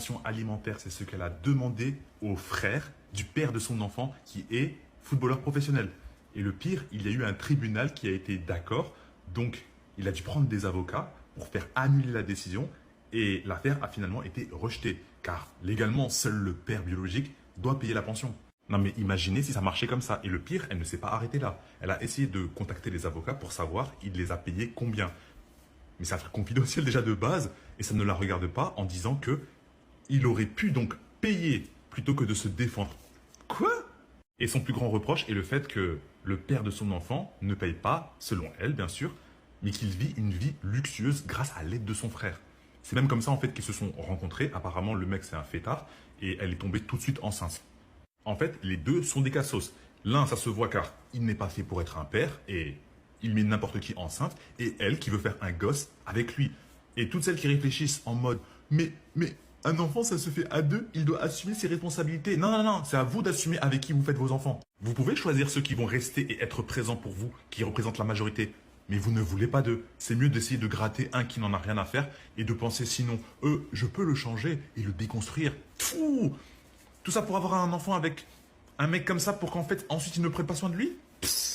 Pension alimentaire, c'est ce qu'elle a demandé au frère du père de son enfant qui est footballeur professionnel. Et le pire, il y a eu un tribunal qui a été d'accord, donc il a dû prendre des avocats pour faire annuler la décision et l'affaire a finalement été rejetée. Car légalement, seul le père biologique doit payer la pension. Non mais imaginez si ça marchait comme ça. Et le pire, elle ne s'est pas arrêtée là. Elle a essayé de contacter les avocats pour savoir il les a payés combien. Mais c'est un truc confidentiel déjà de base et ça ne la regarde pas en disant que il aurait pu donc payer plutôt que de se défendre. Quoi? Et son plus grand reproche est le fait que le père de son enfant ne paye pas, selon elle bien sûr, mais qu'il vit une vie luxueuse grâce à l'aide de son frère. C'est même comme ça en fait qu'ils se sont rencontrés. Apparemment le mec c'est un fêtard et elle est tombée tout de suite enceinte. En fait les deux sont des cassos. L'un ça se voit car il n'est pas fait pour être un père et il met n'importe qui enceinte et elle qui veut faire un gosse avec lui. Et toutes celles qui réfléchissent en mode mais un enfant, ça se fait à deux, il doit assumer ses responsabilités. Non, non, non, c'est à vous d'assumer avec qui vous faites vos enfants. Vous pouvez choisir ceux qui vont rester et être présents pour vous, qui représentent la majorité. Mais vous ne voulez pas d'eux. C'est mieux d'essayer de gratter un qui n'en a rien à faire et de penser sinon, je peux le changer et le déconstruire. Fou! Tout ça pour avoir un enfant avec un mec comme ça pour qu'en fait, ensuite, il ne prenne pas soin de lui? Psst.